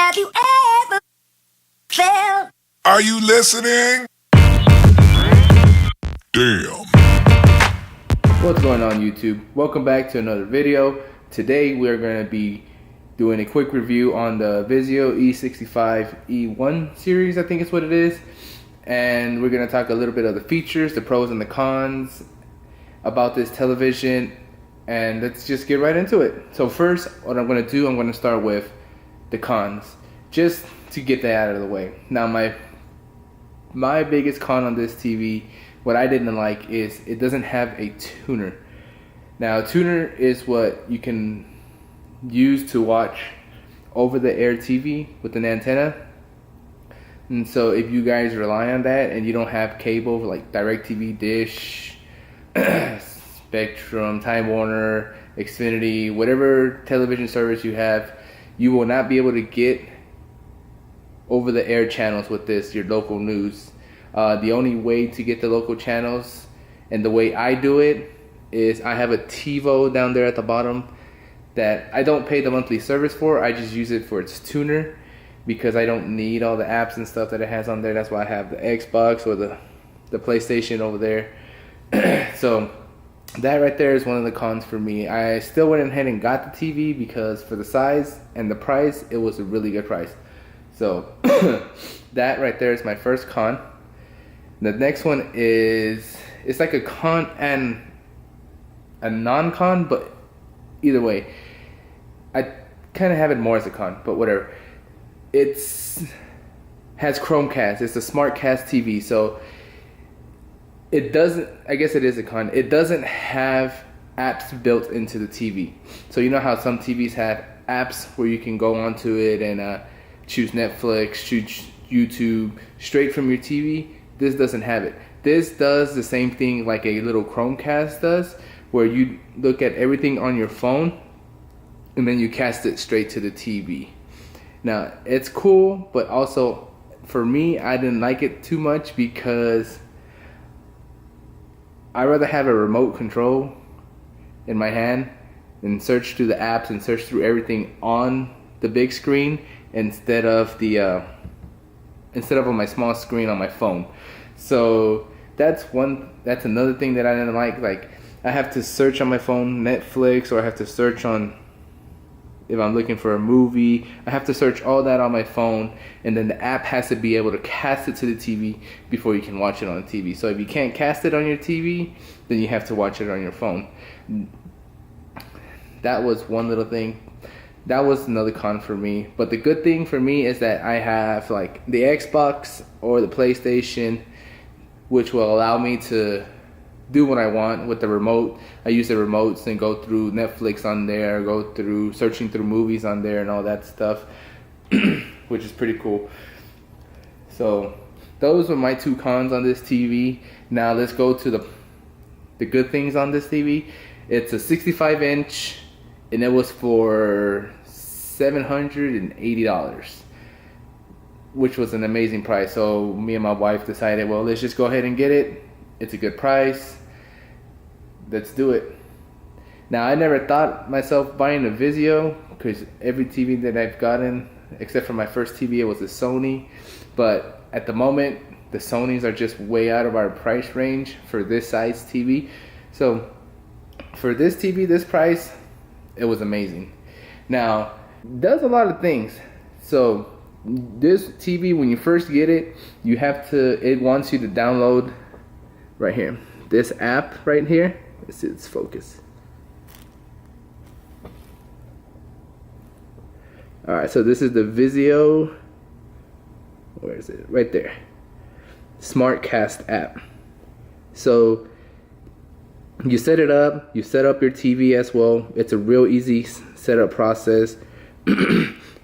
Have you ever felt? Are you listening? Damn. What's going on, YouTube? Welcome back to another video. Today we're going to be doing a quick review on the Vizio E65E1 series, I think is what it is. And we're going to talk a little bit of the features, the pros and the cons about this television. And let's just get right into it. So first, what I'm going to do, I'm going to start with the cons, just to get that out of the way. Now my biggest con on this TV, what I didn't like, is it doesn't have a tuner. Now, a tuner is what you can use to watch over-the-air TV with an antenna. And so if you guys rely on that and you don't have cable like DirecTV, Dish, Spectrum, Time Warner, Xfinity, whatever television service you have, you will not be able to get over-the-air channels with this, your local news. The only way to get the local channels, and the way I do it, is I have a TiVo down there at the bottom that I don't pay the monthly service for. I just use it for its tuner because I don't need all the apps and stuff that it has on there. That's why I have the Xbox or the PlayStation over there. So that right there is one of the cons for me. I still went ahead and got the TV because for the size and the price, it was a really good price. So that right there is my first con. The next one is, it's like a con and a non-con, but either way, I kind of have it more as a con, but whatever. Has Chromecast. It's a SmartCast TV, so it doesn't, I guess it is a con, it doesn't have apps built into the TV. So you know how some TVs have apps where you can go onto it and choose Netflix, choose YouTube straight from your TV? This doesn't have it. This does the same thing like a little Chromecast does, where you look at everything on your phone and then you cast it straight to the TV. Now, it's cool, but also for me, I didn't like it too much because I'd rather have a remote control in my hand and search through the apps and search through everything on the big screen instead of on my small screen on my phone. So that's another thing that I didn't like. Like, I have to search on my phone Netflix, or I have to search on, if I'm looking for a movie, I have to search all that on my phone, and then the app has to be able to cast it to the TV before you can watch it on the TV. So if you can't cast it on your TV, then you have to watch it on your phone. That was one little thing. That was another con for me. But the good thing for me is that I have like the Xbox or the PlayStation, which will allow me to do what I want with the remote. I use the remotes and go through Netflix on there, go through searching through movies on there and all that stuff, which is pretty cool. So those were my two cons on this TV. Now let's go to the good things on this TV. It's a 65-inch, and it was for $780, which was an amazing price. So me and my wife decided, well, let's just go ahead and get it. It's a good price. Let's do it. Now, I never thought myself buying a Vizio because every TV that I've gotten, except for my first TV, it was a Sony. But at the moment, the Sonys are just way out of our price range for this size TV. So for this TV, this price, it was amazing. Now, it does a lot of things. So this TV, when you first get it, it wants you to download right here, this app right here. Let's see, it's focus. Alright, so this is the Vizio, where is it? Right there. SmartCast app. So you set it up, you set up your TV as well. It's a real easy setup process.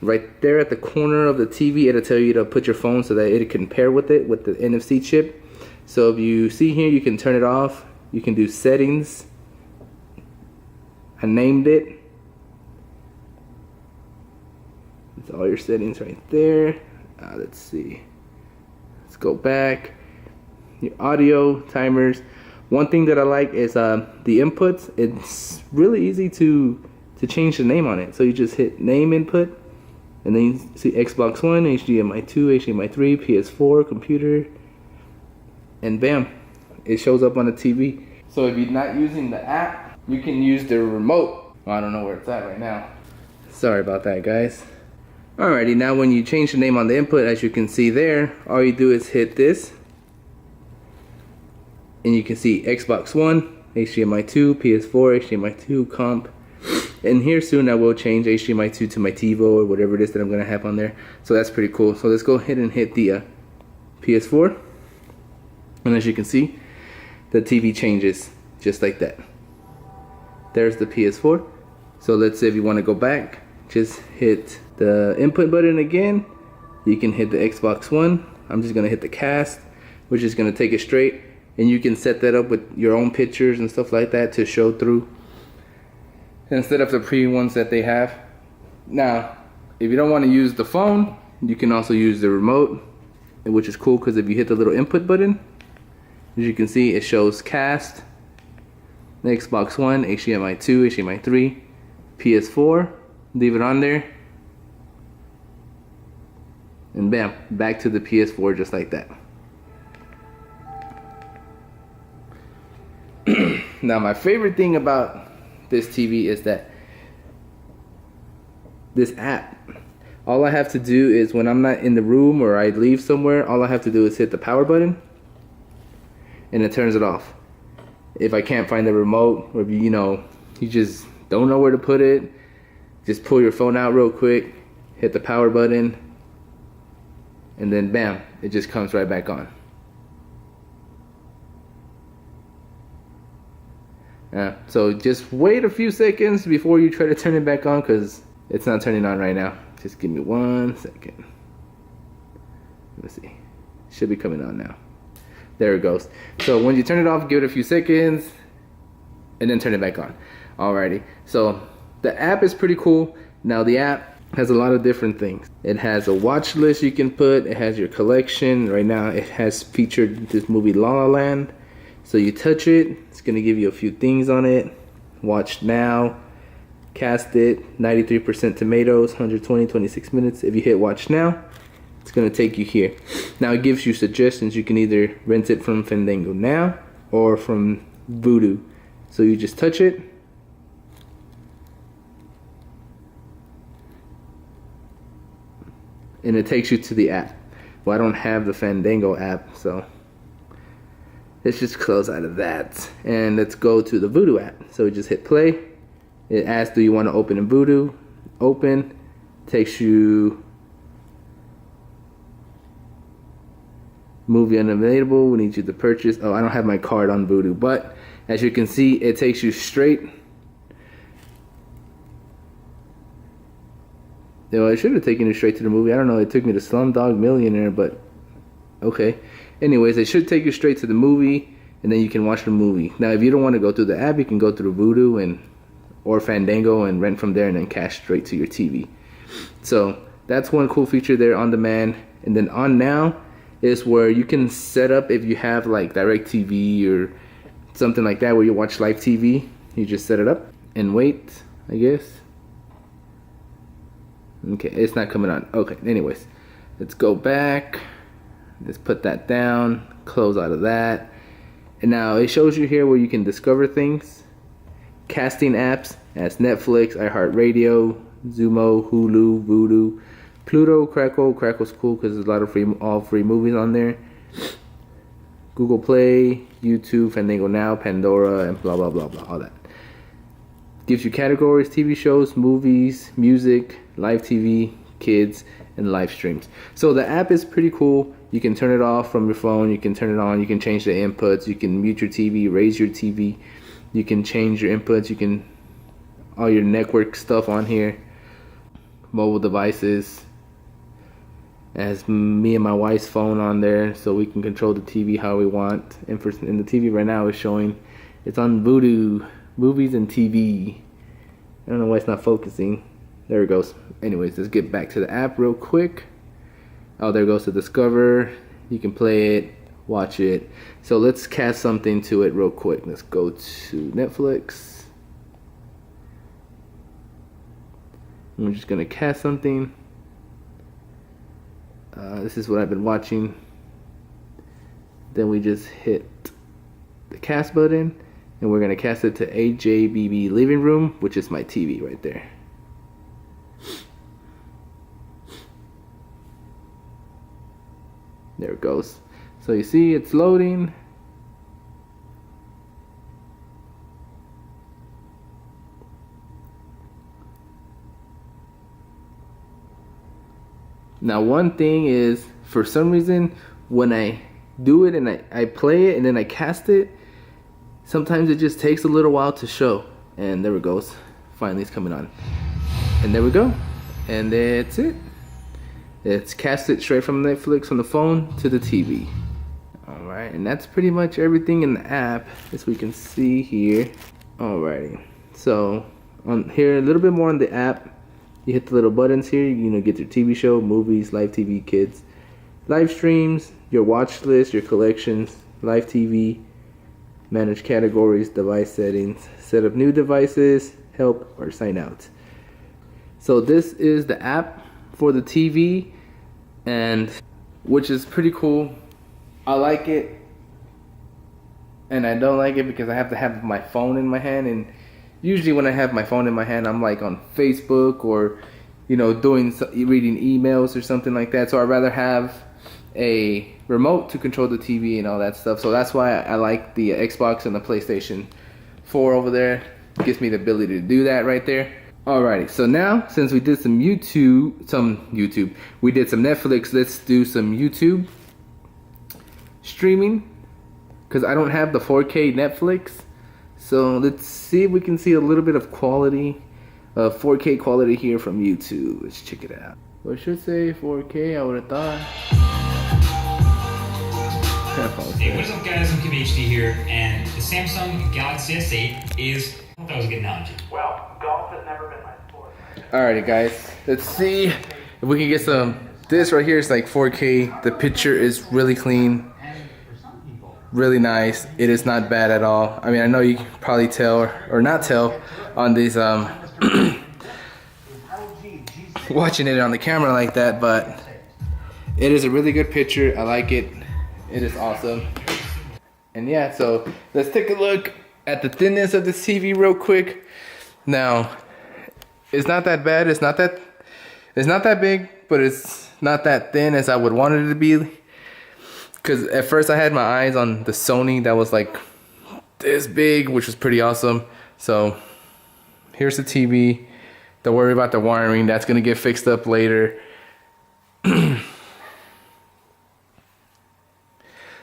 Right there at the corner of the TV, it'll tell you to put your phone so that it can pair with it with the NFC chip. So if you see here, you can turn it off. You can do settings. I named it. It's all your settings right there. Let's see. Let's go back. Your audio, timers. One thing that I like is the inputs. It's really easy to change the name on it. So you just hit name input, And then you see Xbox One, HDMI 2, HDMI 3, PS4, computer, and bam, it shows up on the TV. So if you're not using the app, you can use the remote. I don't know where it's at right now. Sorry about that, guys. Alrighty, now when you change the name on the input, as you can see there, all you do is hit this. And you can see Xbox One, HDMI 2, PS4, HDMI 2, comp. And here soon I will change HDMI 2 to my TiVo or whatever it is that I'm going to have on there. So that's pretty cool. So let's go ahead and hit the PS4. And as you can see, the TV changes just like that. There's the PS4. So let's say if you want to go back, just hit the input button again. You can hit the Xbox One. I'm just going to hit the cast, which is going to take it straight. And you can set that up with your own pictures and stuff like that to show through, instead of the pre ones that they have. Now, if you don't want to use the phone, you can also use the remote, which is cool because if you hit the little input button, as you can see, it shows cast, the Xbox One, HDMI 2, HDMI 3, PS4, leave it on there, and bam, back to the PS4 just like that. Now my favorite thing about this TV is that this app, all I have to do is when I'm not in the room or I leave somewhere, all I have to do is hit the power button and it turns it off. If I can't find the remote, or if you just don't know where to put it, just pull your phone out real quick, hit the power button, and then bam, it just comes right back on. So just wait a few seconds before you try to turn it back on, because it's not turning on right now. Just give me 1 second. Let's see. Should be coming on now. There it goes. So when you turn it off, give it a few seconds and then turn it back on. Alrighty. So the app is pretty cool. Now the app has a lot of different things. It has a watch list you can put. It has your collection. Right now it has featured this movie La La Land. So you touch it, it's going to give you a few things on it. Watch now, cast it, 93% tomatoes, 26 minutes. If you hit watch now, it's going to take you here. Now it gives you suggestions. You can either rent it from Fandango Now or from Vudu. So you just touch it. And it takes you to the app. Well, I don't have the Fandango app, so let's just close out of that and let's go to the Vudu app. So we just hit play. It asks, do you want to open in Vudu? Open. Takes you movie unavailable. We need you to purchase. Oh, I don't have my card on Vudu, but as you can see, it takes you straight. Well, it should have taken you straight to the movie. I don't know. It took me to Slumdog Millionaire, but okay. Anyways, it should take you straight to the movie, and then you can watch the movie. Now, if you don't want to go through the app, you can go through Vudu or Fandango and rent from there and then cash straight to your TV. So that's one cool feature there, on demand. And then on now is where you can set up, if you have like DirecTV or something like that where you watch live TV, you just set it up and wait, I guess. Okay, it's not coming on. Okay, anyways, let's go back. Let's put that down, close out of that. And now it shows you here where you can discover things. Casting apps as Netflix, iHeartRadio, Zumo, Hulu, Vudu, Pluto, Crackle. Crackle's cool because there's a lot of all free movies on there. Google Play, YouTube, Fandango Now, Pandora, and blah, blah, blah, blah, all that. Gives you categories, TV shows, movies, music, live TV, kids, and live streams. So the app is pretty cool. You can turn it off from your phone. You can turn it on. You can change the inputs. You can mute your TV, raise your TV. You can change your inputs. You can, all your network stuff on here. Mobile devices. It has me and my wife's phone on there, so we can control the TV how we want. And the TV right now is showing, it's on Vudu, movies and TV. I don't know why it's not focusing. There it goes. Anyways, let's get back to the app real quick. Oh, there goes to Discover. You can play it, watch it. So let's cast something to it real quick. Let's go to Netflix. I'm just gonna cast something. This is what I've been watching. Then we just hit the cast button, and we're gonna cast it to AJBB living room, which is my TV right there. There it goes. So you see it's loading. Now one thing is, for some reason, when I do it and I play it and then I cast it, sometimes it just takes a little while to show. And there it goes. Finally it's coming on. And there we go. And that's it. It's casted straight from Netflix on the phone to the TV. Alright, and that's pretty much everything in the app, as we can see here. Alrighty. So on here, a little bit more on the app. You hit the little buttons here, you know, get your TV show, movies, live TV, kids, live streams, your watch list, your collections, live TV, manage categories, device settings, set up new devices, help, or sign out. So this is the app for the TV, and which is pretty cool. I like it, and I don't like it because I have to have my phone in my hand, and usually when I have my phone in my hand, I'm like on Facebook or, you know, reading emails or something like that. So I'd rather have a remote to control the TV and all that stuff. So that's why I like the Xbox and the PlayStation 4 over there. It gives me the ability to do that right there. Alrighty, so now since we did we did some Netflix, let's do some YouTube streaming, because I don't have the 4K Netflix. So let's see if we can see a little bit of quality, 4K quality here from YouTube. Let's check it out. Well, it should say 4K, I would have thought. Hey, what is up guys, I'm Kim HD here, and the Samsung Galaxy S8 is, I thought that was a good analogy. Well, golf has never been my sport. Alrighty guys, let's see if we can get some. This right here is like 4K. The picture is really clean, really nice. It is not bad at all. I mean, I know you can probably tell or not tell on these watching it on the camera like that, but it is a really good picture. I like it. It is awesome. And yeah, so let's take a look at the thinness of this TV real quick. Now, it's not that bad. It's not that big, but it's not that thin as I would want it to be. Because at first I had my eyes on the Sony that was like this big, which was pretty awesome. So here's the TV. Don't worry about the wiring. That's going to get fixed up later.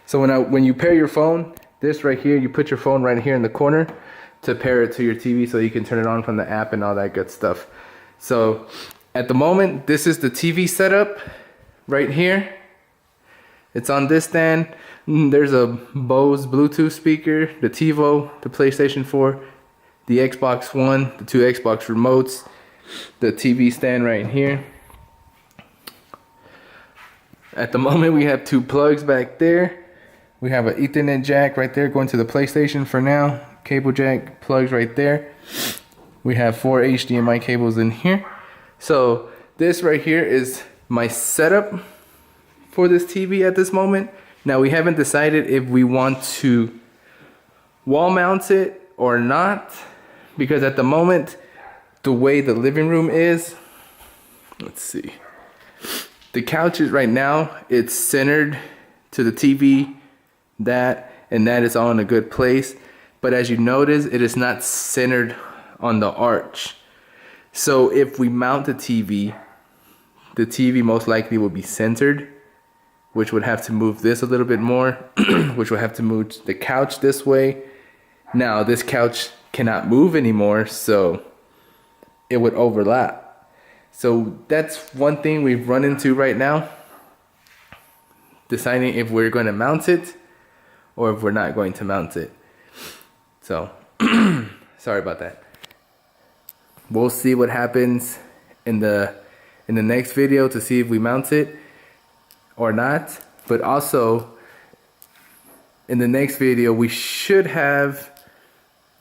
So when you pair your phone, this right here, you put your phone right here in the corner to pair it to your TV so you can turn it on from the app and all that good stuff. So at the moment, this is the TV setup right here. It's on this stand. There's a Bose Bluetooth speaker, the TiVo, the PlayStation 4, the Xbox One, the two Xbox remotes, the TV stand right here. At the moment, we have two plugs back there. We have an Ethernet jack right there going to the PlayStation for now. Cable jack plugs right there. We have 4 HDMI cables in here. So this right here is my setup for this TV at this moment. Now we haven't decided if we want to wall mount it or not, because at the moment, the way the living room is, let's see. The couch is right now, it's centered to the TV, and that is all in a good place. But as you notice, it is not centered on the arch. So if we mount the TV most likely will be centered, which would have to move this a little bit more, which would have to move the couch this way. Now this couch cannot move anymore, so it would overlap. So that's one thing we've run into right now, deciding if we're going to mount it or if we're not going to mount it. So sorry about that. We'll see what happens in the next video to see if we mount it or not. But also in the next video we should have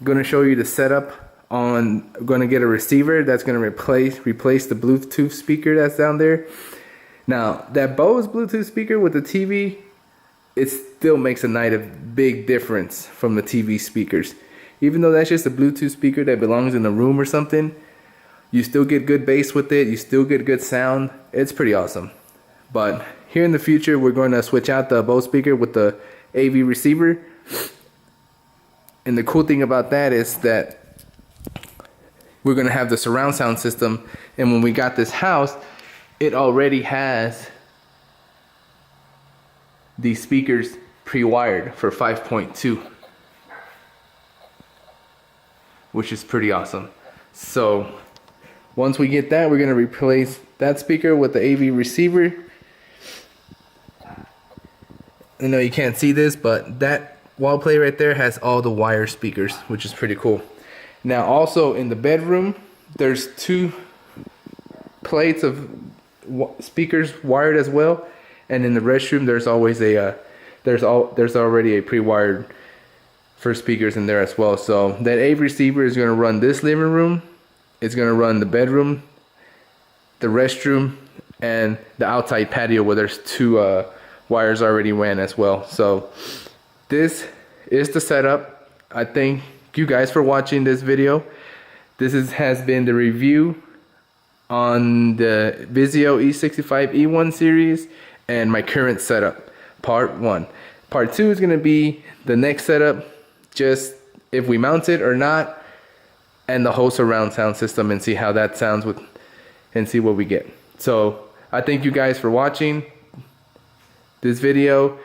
going to show you the setup on going to get a receiver that's going to replace the Bluetooth speaker that's down there. Now, that Bose Bluetooth speaker with the TV, it still makes a night of big difference from the TV speakers. Even though that's just a Bluetooth speaker that belongs in a room or something, you still get good bass with it, you still get good sound. It's pretty awesome. But here in the future, we're going to switch out the Bose speaker with the AV receiver. And the cool thing about that is that we're going to have the surround sound system. And when we got this house, it already has these speakers pre-wired for 5.2, which is pretty awesome. So once we get that, we're going to replace that speaker with the AV receiver. I know you can't see this, but that wall plate right there has all the wire speakers, which is pretty cool. Now also in the bedroom, there's 2 plates of speakers wired as well, and in the restroom there's always a there's already a pre-wired for speakers in there as well. So that AV receiver is going to run this living room, it's going to run the bedroom, the restroom, and the outside patio where there's 2 wires already ran as well. So this is the setup. I thank you guys for watching this video. This has been the review on the Vizio E65 E1 series and my current setup, part 1. Part 2 is going to be the next setup, just if we mount it or not, and the whole surround sound system, and see how that sounds with, and see what we get. So I thank you guys for watching this video.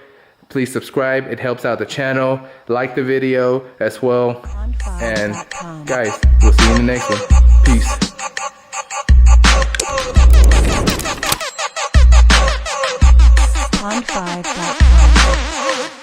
Please subscribe, it helps out the channel. Like the video as well. And guys, we'll see you in the next one. Peace. On5.com.